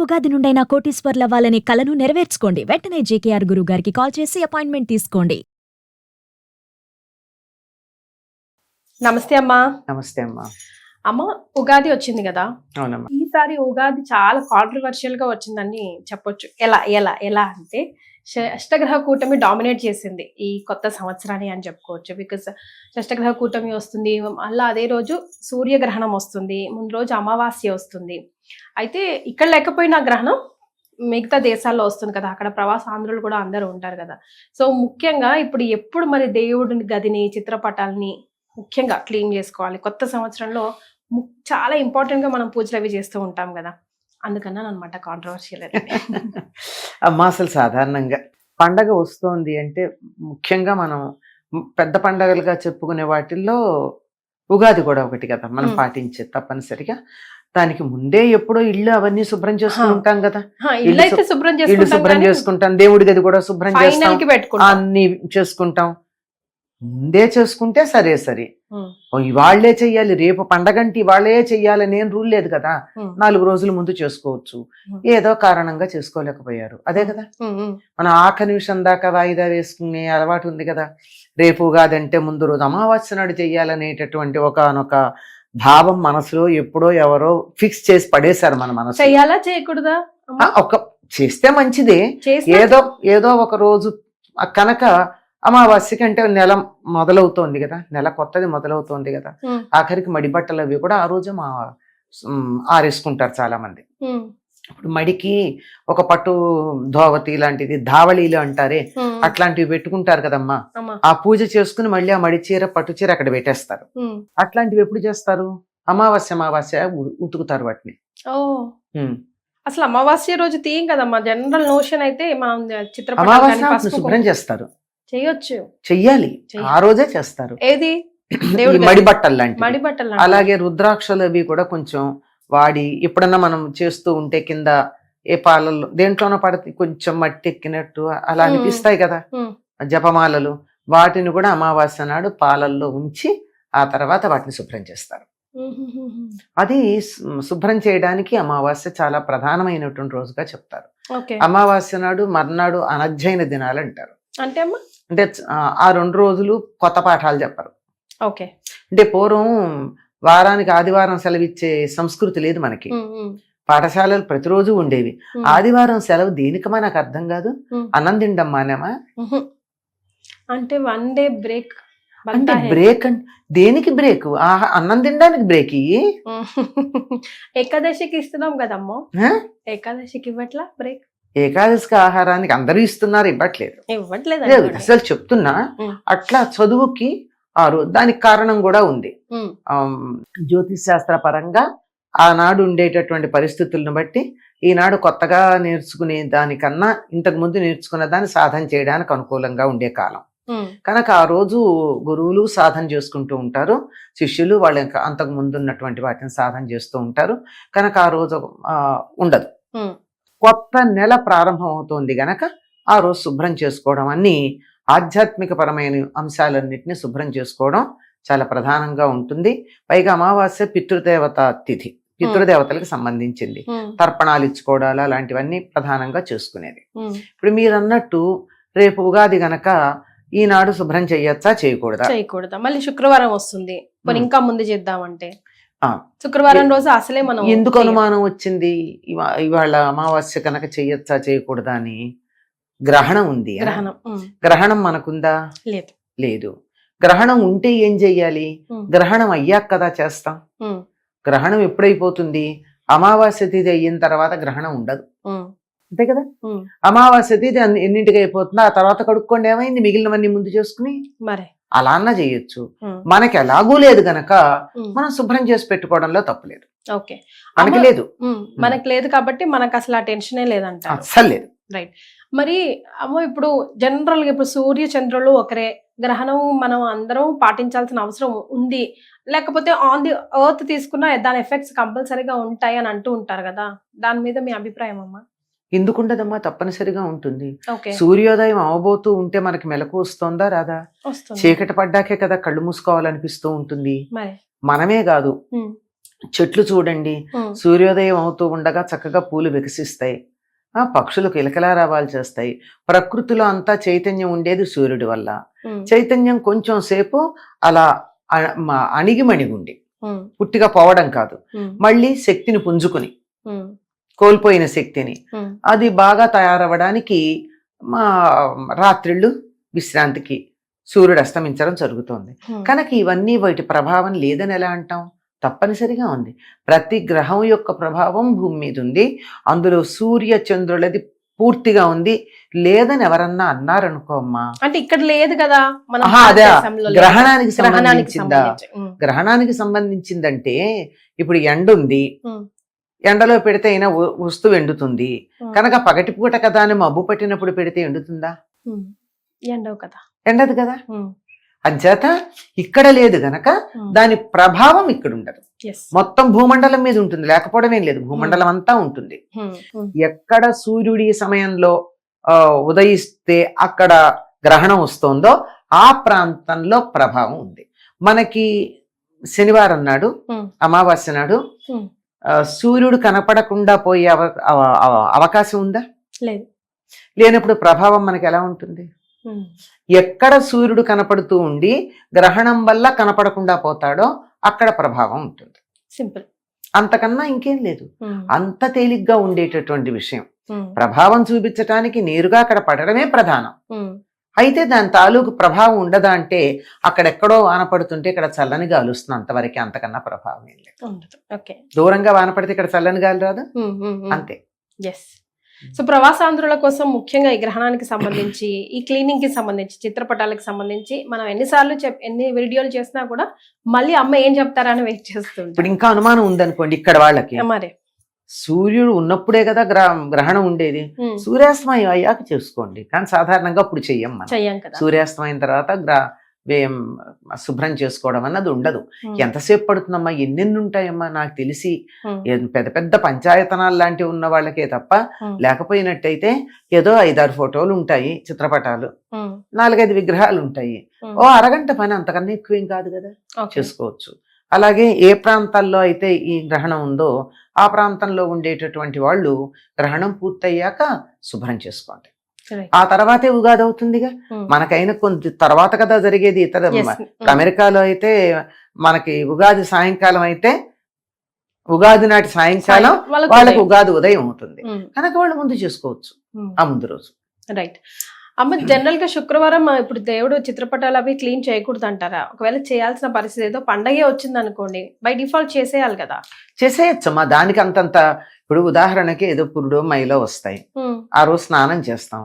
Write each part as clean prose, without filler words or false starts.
ఉగాది నుండైనా కోటీశ్వర్లవ్వాలనే కలను నెరవేర్చుకోండి. వెంటనే జేకేఆర్ గురువు గారికి కాల్ చేసి అపాయింట్మెంట్ తీసుకోండి. నమస్తే అమ్మా. నమస్తే అమ్మా. అమ్మ, ఉగాది వచ్చింది కదా. అవునమ్మా. ఈసారి ఉగాది చాలా కాంట్రవర్షియల్ గా వచ్చిందని చెప్పొచ్చు. ఎలా ఎలా ఎలా అంటే షష్టగ్రహ కూటమి డామినేట్ చేసింది ఈ కొత్త సంవత్సరాన్ని అని చెప్పుకోవచ్చు. బికాస్ షష్టగ్రహ కూటమి వస్తుంది, మళ్ళీ అదే రోజు సూర్యగ్రహణం వస్తుంది, ముందు రోజు అమావాస్య వస్తుంది. అయితే ఇక్కడ లేకపోయినా గ్రహణం మిగతా దేశాల్లో వస్తుంది కదా, అక్కడ ప్రవాసాంధ్రులు కూడా అందరూ ఉంటారు కదా. సో ముఖ్యంగా ఇప్పుడు ఎప్పుడు మరి దేవుడిని గదిని చిత్రపటాలని ముఖ్యంగా క్లీన్ చేసుకోవాలి. కొత్త సంవత్సరంలో చాలా ఇంపార్టెంట్ గా మనం పూజలు అవి చేస్తూ ఉంటాం కదా, అందుకన్నా అనమాట కాంట్రవర్షియల్. అమ్మా అసలు సాధారణంగా పండగ వస్తోంది అంటే ముఖ్యంగా మనం పెద్ద పండగలుగా చెప్పుకునే వాటిల్లో ఉగాది కూడా ఒకటి కదా మనం పాటించే తప్పనిసరిగా. దానికి ముందే ఎప్పుడో ఇల్లు అవన్నీ శుభ్రం చేసుకుని ఉంటాం కదా, ఇల్లు శుభ్రం చేసుకుంటాం, దేవుడి గది కూడా శుభ్రం చేస్తాం, అన్ని చేసుకుంటాం. ముందే చేసుకుంటే సరే సరే, ఇవాళ్లే చెయ్యాలి, రేపు పండగంటే ఇవాళ్లే చెయ్యాలని ఏం రూల్ లేదు కదా. 4 రోజుల ముందు చేసుకోవచ్చు, ఏదో కారణంగా చేసుకోలేకపోయారు, అదే కదా. మనం ఆఖరి నిమిషం దాకా వాయిదా వేసుకునే అలవాటు ఉంది కదా. రేపు ఉగాదంటే ముందు రోజు అమావాస్య నాడు చెయ్యాలనేటటువంటి ఒకనొక భావం మనసులో ఎప్పుడో ఎవరో ఫిక్స్ చేసి పడేశారు మన మనసు. చెయ్యాలా చేయకూడదా? చేస్తే మంచిదే, ఏదో ఒక రోజు కనుక అమావాస్యకి అంటే నెల మొదలవుతోంది కదా, నెల కొత్తది మొదలవుతోంది కదా, ఆఖరికి మడి బట్టలు అవి కూడా ఆ రోజు ఆరేసుకుంటారు చాలా మంది. ఇప్పుడు మడికి ఒక పట్టు ధోవతి లాంటిది ధావళీలు అంటారే, అట్లాంటివి పెట్టుకుంటారు కదమ్మా. ఆ పూజ చేసుకుని మళ్ళీ ఆ మడి చీర పట్టు చీర అక్కడ పెట్టేస్తారు. అట్లాంటివి ఎప్పుడు చేస్తారు? అమావాస్య ఉతుకుతారు వాటిని. అసలు అమావాస్య రోజు తీయం కదమ్మా, జనరల్ నోషన్ అయితే అమావాస్య శుభ్రం చేస్తారు, చెయ్యాలి, ఆ రోజే చేస్తారు. ఏది మడి బట్టలు లాంటి. అలాగే రుద్రాక్షలు అవి కూడా కొంచెం వాడి ఎప్పుడన్నా మనం చేస్తూ ఉంటే కింద ఏ పాలల్లో దేంట్లోనో పడితే కొంచెం మట్టి ఎక్కినట్టు అలా అనిపిస్తాయి కదా జపమాలలు, వాటిని కూడా అమావాస్య నాడు పాలల్లో ఉంచి ఆ తర్వాత వాటిని శుభ్రం చేస్తారు. అది శుభ్రం చేయడానికి అమావాస్య చాలా ప్రధానమైనటువంటి రోజుగా చెప్తారు. అమావాస్య నాడు మర్నాడు అనధ్యయన దినాలు అంటారు. అంటే ఆ 2 రోజులు కొత్త పాఠాలు చెప్పరు. అంటే పూర్వం వారానికి ఆదివారం సెలవిచ్చే సంస్కృతి లేదు మనకి. పాఠశాలలు ప్రతిరోజు ఉండేవి. ఆదివారం సెలవు దేనికమా నాకు అర్థం కాదు. అన్నం తిండం మానేమా అంటే 1 డే బ్రేక్ అంటే బ్రేక్ అంటే దేనికి బ్రేక్? అన్నం తినడానికి బ్రేక్. ఏకాదశికి ఇస్తున్నాం కదమ్మో, ఏకాదశికి ఇవ్వట్లా బ్రేక్? ఏకాదశికి ఆహారానికి అందరూ ఇస్తున్నారు, ఇవ్వట్లేదు అసలు చెప్తున్నా. అట్లా చదువుకి దానికి కారణం కూడా ఉంది. జ్యోతిష్ శాస్త్ర పరంగా ఆనాడు ఉండేటటువంటి పరిస్థితులను బట్టి ఈనాడు కొత్తగా నేర్చుకునే దానికన్నా ఇంతకు ముందు నేర్చుకున్న దాన్ని సాధన చేయడానికి అనుకూలంగా ఉండే కాలం కనుక ఆ రోజు గురువులు సాధన చేసుకుంటూ ఉంటారు, శిష్యులు వాళ్ళు అంతకు ముందు ఉన్నటువంటి వాటిని సాధన చేస్తూ ఉంటారు. కనుక ఆ రోజు ఉండదు. కొత్త నెల ప్రారంభం అవుతోంది గనక ఆ రోజు శుభ్రం చేసుకోవడం, అన్ని ఆధ్యాత్మిక పరమైన అంశాలన్నింటినీ శుభ్రం చేసుకోవడం చాలా ప్రధానంగా ఉంటుంది. పైగా అమావాస్య పితృదేవత తిథి, పితృదేవతలకు సంబంధించింది. తర్పణాలు ఇచ్చుకోవడాలు అలాంటివన్నీ ప్రధానంగా చేసుకునేది. ఇప్పుడు మీరు అన్నట్టు రేపు ఉగాది గనక ఈనాడు శుభ్రం చేయొచ్చా చేయకూడదా? మళ్ళీ శుక్రవారం వస్తుంది, ఇంకా ముందు చేద్దామంటే శుక్రవారం రోజు అసలే మనం ఎందుకు అనుమానం వచ్చింది ఇవాళ అమావాస్య కనుక చెయ్యొచ్చా చేయకూడదా అని? గ్రహణం ఉంది. గ్రహణం మనకుందా? లేదు. గ్రహణం ఉంటే ఏం చెయ్యాలి? గ్రహణం అయ్యాక కదా చేస్తాం. గ్రహణం ఎప్పుడైపోతుంది? అమావాస్య తిథి అయిన తర్వాత గ్రహణం ఉండదు, అంతే కదా. అమావాస్య తిథి ఎన్నింటికి అయిపోతుందో ఆ తర్వాత కడుక్కోండి, ఏమైంది, మిగిలినవన్నీ ముందు చేసుకుని మరి అలా అన్నా చేయొచ్చు. మనకి ఎలాగూ లేదు గనక మనం శుభ్రం చేసి పెట్టుకోవడంలో తప్పులేదు. మనకి లేదు కాబట్టి మనకు అసలు ఆ టెన్షనే లేదంట, అసలు లేదు. రైట్. మరి అమ్మ, ఇప్పుడు జనరల్ గా ఇప్పుడు సూర్య చంద్రులు ఒకరే, గ్రహణం మనం అందరం పాటించాల్సిన అవసరం ఉంది, లేకపోతే ఆన్ ది ఎర్త్ తీసుకున్న దాని ఎఫెక్ట్స్ కంపల్సరీగా ఉంటాయి అని అంటూ ఉంటారు కదా, దాని మీద మీ అభిప్రాయం అమ్మా? ఎందుకుండదమ్మా, తప్పనిసరిగా ఉంటుంది. సూర్యోదయం అవబోతూ ఉంటే మనకి మెలకు వస్తుందా రాదా? చీకటి పడ్డాకే కదా కళ్ళు మూసుకోవాలనిపిస్తూ ఉంటుంది. మనమే కాదు, చెట్లు చూడండి, సూర్యోదయం అవుతూ ఉండగా చక్కగా పూలు వికసిస్తాయి, పక్షులు కిలకిలారావాలు చేస్తాయి. ప్రకృతిలో అంతా చైతన్యం ఉండేది సూర్యుడి వల్ల. చైతన్యం కొంచెం సేపు అలా అణిగిమణిగుండి పుట్టిగా పోవడం కాదు, మళ్ళీ శక్తిని పుంజుకుని కోల్పోయిన శక్తిని అది బాగా తయారవ్వడానికి మా రాత్రిళ్ళు విశ్రాంతికి సూర్యుడు అస్తమించడం జరుగుతోంది. కనుక ఇవన్నీ వాటి ప్రభావం లేదని ఎలా అంటాం? తప్పనిసరిగా ఉంది. ప్రతి గ్రహం యొక్క ప్రభావం భూమి మీద ఉంది. అందులో సూర్య చంద్రులది పూర్తిగా ఉంది. లేదని ఎవరన్నా అన్నారనుకోమ్మా, అంటే ఇక్కడ లేదు కదా, అదే గ్రహణానికి సంబంధించిందా? గ్రహణానికి సంబంధించిందంటే ఇప్పుడు ఎండ ఉంది, ఎండలో పెడితే అయినా వస్తువు ఎండుతుంది. కనుక పగటిపూట కదా అని మబ్బు పట్టినప్పుడు పెడితే ఎండుతుందా? ఎండదు కదా. అంచేత ఇక్కడ లేదు గనక దాని ప్రభావం ఇక్కడ ఉండదు. మొత్తం భూమండలం మీద ఉంటుంది, లేకపోవడమేం లేదు, భూమండలం అంతా ఉంటుంది. ఎక్కడ సూర్యుడి సమయంలో ఉదయిస్తే అక్కడ గ్రహణం వస్తుందో ఆ ప్రాంతంలో ప్రభావం ఉంది. మనకి శనివారం నాడు, అమావాస్య నాడు సూర్యుడు కనపడకుండా పోయే అవకాశం ఉందా? లేదు. లేనప్పుడు ప్రభావం మనకి ఎలా ఉంటుంది? ఎక్కడ సూర్యుడు కనపడుతూ ఉండి గ్రహణం వల్ల కనపడకుండా పోతాడో అక్కడ ప్రభావం ఉంటుంది. సింపుల్. అంతకన్నా ఇంకేం లేదు. అంత తేలిగ్గా ఉండేటటువంటి విషయం. ప్రభావం చూపించటానికి నేరుగా అక్కడ పడడమే ప్రధానం. అయితే దాని తాలూకు ప్రభావం ఉండదా అంటే అక్కడెక్కడో వాన పడుతుంటే ఇక్కడ చల్లని గాలి వస్తుంది, అంతవరకే, అంతకన్నా ప్రభావం ఏం లేదు. దూరంగా వాన పడితే ఇక్కడ చల్లని గాలి రాదు, అంతే. సో ప్రవాసాంధ్రుల కోసం ముఖ్యంగా ఈ గ్రహణానికి సంబంధించి, ఈ క్లీనింగ్ కి సంబంధించి, చిత్రపటాలకు సంబంధించి మనం ఎన్నిసార్లు ఎన్ని వీడియోలు చేసినా కూడా మళ్ళీ అమ్మ ఏం చెప్తారని వెయిట్ చేస్తుంది. ఇప్పుడు ఇంకా అనుమానం ఉందనుకోండి ఇక్కడ వాళ్ళకి, మరి సూర్యుడు ఉన్నప్పుడే కదా గ్రహణం ఉండేది, సూర్యాస్తమయం అయ్యాక చేసుకోండి. కానీ సాధారణంగా అప్పుడు చెయ్యం మనం. సూర్యాస్తమయం తర్వాత శుభ్రం చేసుకోవడం అన్నది ఉండదు. ఎంతసేపు పడుతుందమ్మా, ఎన్నెన్ని ఉంటాయమ్మా, నాకు తెలిసి పెద్ద పెద్ద పంచాయతనాలు లాంటివి ఉన్న వాళ్ళకే తప్ప, లేకపోయినట్టయితే ఏదో 5-6 ఫోటోలు ఉంటాయి, చిత్రపటాలు, 4-5 విగ్రహాలు ఉంటాయి, ఓ అరగంట పని, అంతకన్నా ఎక్కువేం కాదు కదా, చేసుకోవచ్చు. అలాగే ఏ ప్రాంతాల్లో అయితే ఈ గ్రహణం ఉందో ఆ ప్రాంతంలో ఉండేటటువంటి వాళ్ళు గ్రహణం పూర్తయ్యాక శుభ్రం చేసుకోండి. ఆ తర్వాతే ఉగాది అవుతుందిగా. మనకైనా కొంత తర్వాత కదా జరిగేది. ఇతర అమెరికాలో అయితే మనకి ఉగాది సాయంకాలం అయితే ఉగాది నాటి సాయంకాలం వాళ్ళకి ఉగాది ఉదయం అవుతుంది. కనుక వాళ్ళు ముందు చేసుకోవచ్చు ఆ ముందు రోజు. రైట్ అమ్మ, జనరల్ గా శుక్రవారం ఇప్పుడు దేవుడు చిత్రపటాలు అవి క్లీన్ చేయకూడదు అంటారా? ఒకవేళ చేయాల్సిన పరిస్థితి ఏదో పండగే వచ్చింది అనుకోండి, బై డిఫాల్ట్ చేసేయాలి కదా? చేసేయచ్చమ్మా. దానికి అంతంత, ఇప్పుడు ఉదాహరణకి ఏదో పురుడో మైలో వస్తాయి, ఆ రోజు స్నానం చేస్తాం,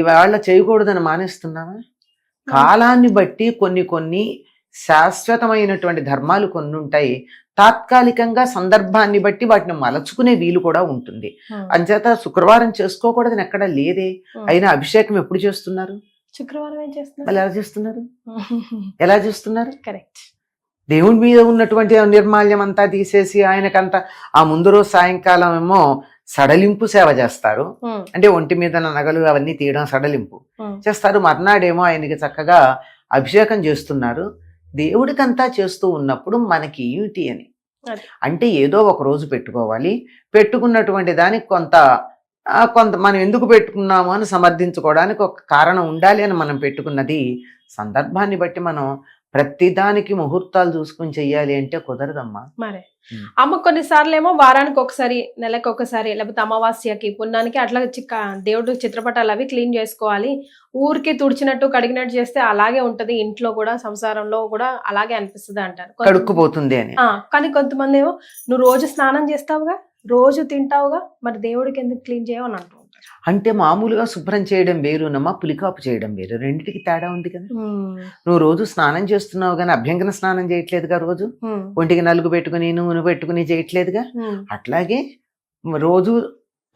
ఇవాళ చేయకూడదని మానేస్తున్నామా? కాలాన్ని బట్టి కొన్ని శాశ్వతమైనటువంటి ధర్మాలు కొన్ని ఉంటాయి, తాత్కాలికంగా సందర్భాన్ని బట్టి వాటిని మలచుకునే వీలు కూడా ఉంటుంది. అంచేత శుక్రవారం చేసుకోకూడదని ఎక్కడా లేదే. అయినా అభిషేకం ఎప్పుడు చేస్తున్నారు? శుక్రవారం ఏం చేస్తున్నారు? ఎలా చేస్తున్నారు? కరెక్ట్. దేవుడి మీద ఉన్నటువంటి నిర్మాల్యం అంతా తీసేసి ఆయనకంతా ఆ ముందు రోజు సాయంకాలం ఏమో సడలింపు సేవ చేస్తారు. అంటే ఒంటి మీద నగలు అవన్నీ తీయడం సడలింపు చేస్తారు. మర్నాడేమో ఆయనకి చక్కగా అభిషేకం చేస్తున్నారు. దేవుడికంతా చేస్తూ ఉన్నప్పుడు మనకి ఏమిటి అని అంటే ఏదో ఒక రోజు పెట్టుకోవాలి. పెట్టుకున్నటువంటి దానికి కొంత మనం ఎందుకు పెట్టుకున్నాము అని సమర్థించుకోవడానికి ఒక కారణం ఉండాలి అని మనం పెట్టుకున్నది. సందర్భాన్ని బట్టి మనం ప్రతిదానికి ముహూర్తాలు చూసుకుని చెయ్యాలి అంటే కుదరదమ్మా. మరి అమ్మ కొన్నిసార్లు ఏమో వారానికి ఒకసారి, నెలకు ఒకసారి, లేకపోతే అమావాస్యకి, పున్నానికి అట్లా దేవుడు చిత్రపటాలు అవి క్లీన్ చేసుకోవాలి. ఊరికి తుడిచినట్టు కడిగినట్టు చేస్తే అలాగే ఉంటది, ఇంట్లో కూడా సంసారంలో కూడా అలాగే అనిపిస్తుంది అంటారు, కడుక్కుపోతుంది అని. కానీ కొంతమంది ఏమో నువ్వు రోజు స్నానం చేస్తావుగా, రోజు తింటావుగా, మరి దేవుడికి ఎందుకు క్లీన్ చేయవని అంటూ ఉంటారు. అంటే మామూలుగా శుభ్రం చేయడం వేరునమ్మా, పులికాపు చేయడం వేరు, రెండింటికి తేడా ఉంది కదా. నువ్వు రోజు స్నానం చేస్తున్నావు కానీ అభ్యంగన స్నానం చేయట్లేదుగా, రోజు ఒంటికి నలుగు పెట్టుకుని నూనె పెట్టుకుని చేయట్లేదుగా. అట్లాగే రోజు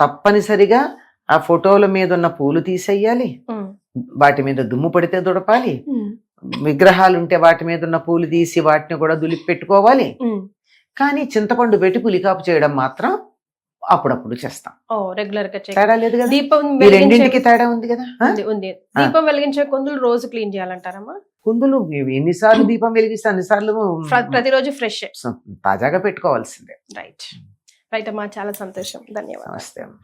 తప్పనిసరిగా ఆ ఫోటోల మీద ఉన్న పూలు తీసేయాలి, వాటి మీద దుమ్ము పడితే దుడపాలి, విగ్రహాలు ఉంటే వాటి మీద ఉన్న పూలు తీసి వాటిని కూడా దులిపి పెట్టుకోవాలి. కానీ చింతపండు పెట్టి పులికాపు చేయడం మాత్రం అప్పుడప్పుడు చేస్తాం. ఓ రెగ్యులర్ గా తేడా లేదు కదా, దీపం ఈ వెలిగించే రెండింటికి తేడా ఉంది కదా. ఉంది దీపం వెలిగించే కుందులు రోజు క్లీన్ చేయాలంటారమ్మా? కుందులు ఎన్నిసార్లు దీపం వెలిగిస్తే అన్నిసార్లు ప్రతిరోజు ఫ్రెష్ తాజాగా పెట్టుకోవాల్సిందే. రైట్ రైట్ అమ్మా, చాలా సంతోషం, ధన్యవాదాలు. నమస్తే అమ్మా.